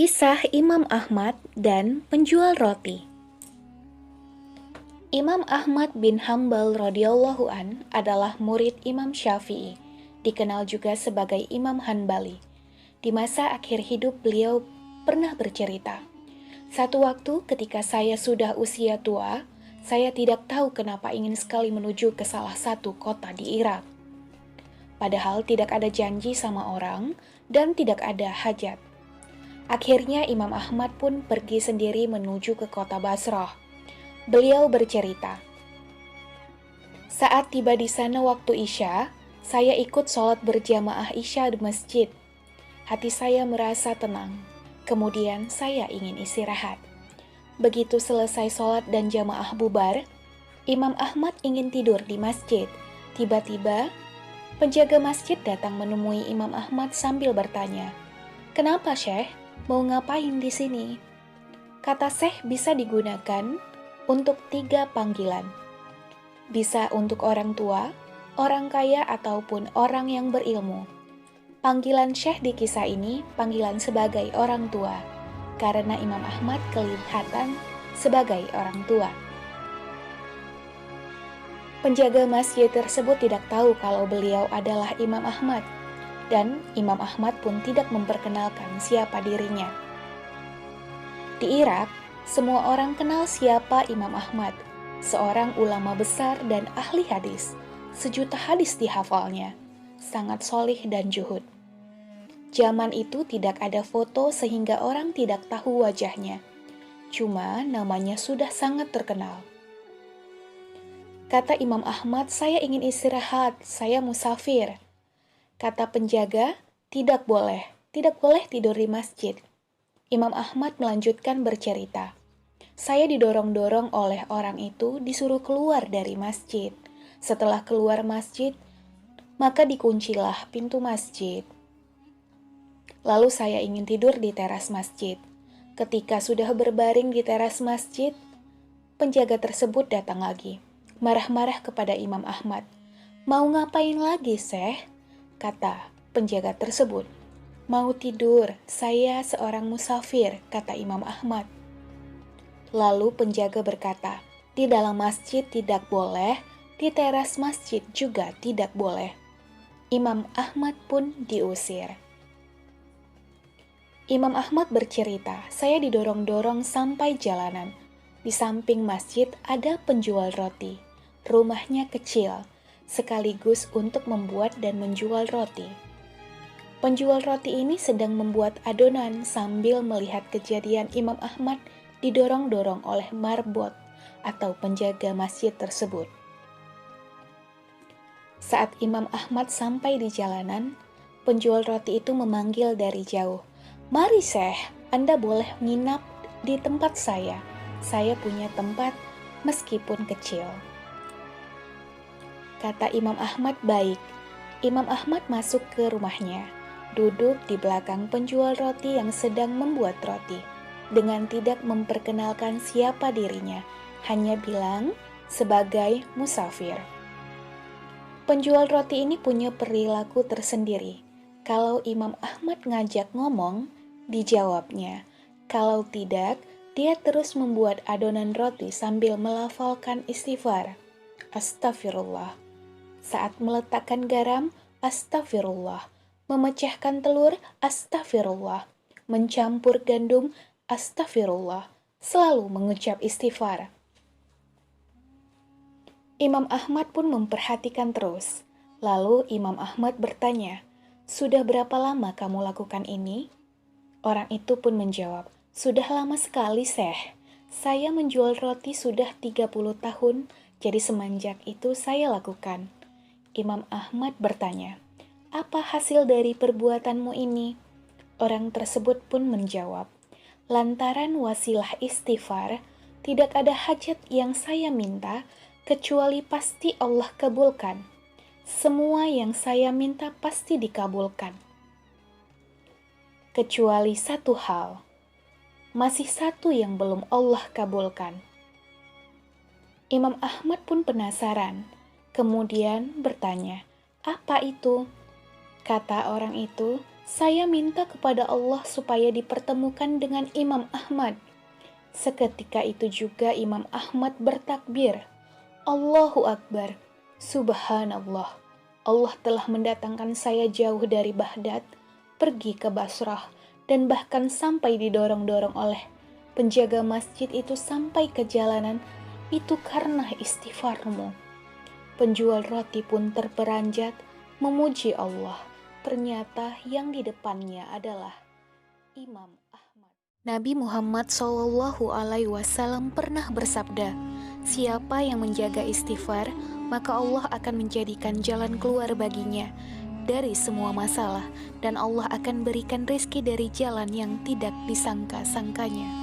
Kisah Imam Ahmad dan penjual roti. Imam Ahmad bin Hambal radhiyallahu an adalah murid Imam Syafi'i, dikenal juga sebagai Imam Hanbali. Di masa akhir hidup beliau pernah bercerita, "Satu waktu ketika saya sudah usia tua, saya tidak tahu kenapa ingin sekali menuju ke salah satu kota di Irak. Padahal tidak ada janji sama orang dan tidak ada hajat. Akhirnya Imam Ahmad pun pergi sendiri menuju ke kota Basrah. Beliau bercerita, saat tiba di sana waktu Isya, saya ikut sholat berjamaah Isya di masjid. Hati saya merasa tenang. Kemudian saya ingin istirahat. Begitu selesai sholat dan jamaah bubar, Imam Ahmad ingin tidur di masjid. Tiba-tiba, penjaga masjid datang menemui Imam Ahmad sambil bertanya, "Kenapa, Syekh? Mau ngapain di sini?" Kata Syekh bisa digunakan untuk 3 panggilan. Bisa untuk orang tua, orang kaya, ataupun orang yang berilmu. Panggilan Syekh di kisah ini panggilan sebagai orang tua, karena Imam Ahmad kelihatan sebagai orang tua. Penjaga masjid tersebut tidak tahu kalau beliau adalah Imam Ahmad, dan Imam Ahmad pun tidak memperkenalkan siapa dirinya. Di Irak, semua orang kenal siapa Imam Ahmad, seorang ulama besar dan ahli hadis. Sejuta hadis dihafalnya, sangat solih dan juhud. Zaman itu tidak ada foto sehingga orang tidak tahu wajahnya. Cuma namanya sudah sangat terkenal. Kata Imam Ahmad, "Saya ingin istirahat, saya musafir." Kata penjaga, tidak boleh tidur di masjid." Imam Ahmad melanjutkan bercerita, "Saya didorong-dorong oleh orang itu disuruh keluar dari masjid. Setelah keluar masjid, maka dikuncilah pintu masjid. Lalu saya ingin tidur di teras masjid. Ketika sudah berbaring di teras masjid, penjaga tersebut datang lagi, marah-marah kepada Imam Ahmad. 'Mau ngapain lagi, Syekh?' Kata penjaga tersebut. 'Mau tidur, saya seorang musafir,' kata Imam Ahmad. Lalu penjaga berkata, 'Di dalam masjid tidak boleh, di teras masjid juga tidak boleh.' Imam Ahmad pun diusir. Imam Ahmad bercerita, "Saya didorong-dorong sampai jalanan. Di samping masjid ada penjual roti. Rumahnya kecil, sekaligus untuk membuat dan menjual roti. Penjual roti ini sedang membuat adonan sambil melihat kejadian Imam Ahmad didorong-dorong oleh marbot atau penjaga masjid tersebut. Saat Imam Ahmad sampai di jalanan, penjual roti itu memanggil dari jauh, 'Mari Syekh, Anda boleh nginap di tempat saya. Saya punya tempat meskipun kecil.' Kata Imam Ahmad, 'Baik.' Imam Ahmad masuk ke rumahnya, duduk di belakang penjual roti yang sedang membuat roti, dengan tidak memperkenalkan siapa dirinya, hanya bilang sebagai musafir. Penjual roti ini punya perilaku tersendiri. Kalau Imam Ahmad ngajak ngomong, dijawabnya. Kalau tidak, dia terus membuat adonan roti sambil melafalkan istighfar. Astagfirullah. Saat meletakkan garam, astagfirullah. Memecahkan telur, astagfirullah. Mencampur gandum, astagfirullah. Selalu mengucap istighfar. Imam Ahmad pun memperhatikan terus. Lalu Imam Ahmad bertanya, "Sudah berapa lama kamu lakukan ini?" Orang itu pun menjawab, "Sudah lama sekali, Syekh. Saya menjual roti sudah 30 tahun, jadi semenjak itu saya lakukan." Imam Ahmad bertanya, "Apa hasil dari perbuatanmu ini?" Orang tersebut pun menjawab, "Lantaran wasilah istighfar, tidak ada hajat yang saya minta, kecuali pasti Allah kabulkan. Semua yang saya minta pasti dikabulkan. Kecuali satu hal, masih satu yang belum Allah kabulkan." Imam Ahmad pun penasaran, kemudian bertanya, "Apa itu?" Kata orang itu, Saya minta kepada Allah supaya dipertemukan dengan Imam Ahmad. Seketika itu juga Imam Ahmad bertakbir, Allahu Akbar, Subhanallah. Allah telah mendatangkan saya jauh dari Baghdad, pergi ke Basrah, dan bahkan sampai didorong-dorong oleh penjaga masjid itu sampai ke jalanan, itu karena istighfarmu. Penjual roti pun terperanjat, memuji Allah. Ternyata yang di depannya adalah Imam Ahmad. Nabi Muhammad SAW pernah bersabda, siapa yang menjaga istighfar, maka Allah akan menjadikan jalan keluar baginya dari semua masalah, dan Allah akan berikan rezeki dari jalan yang tidak disangka-sangkanya.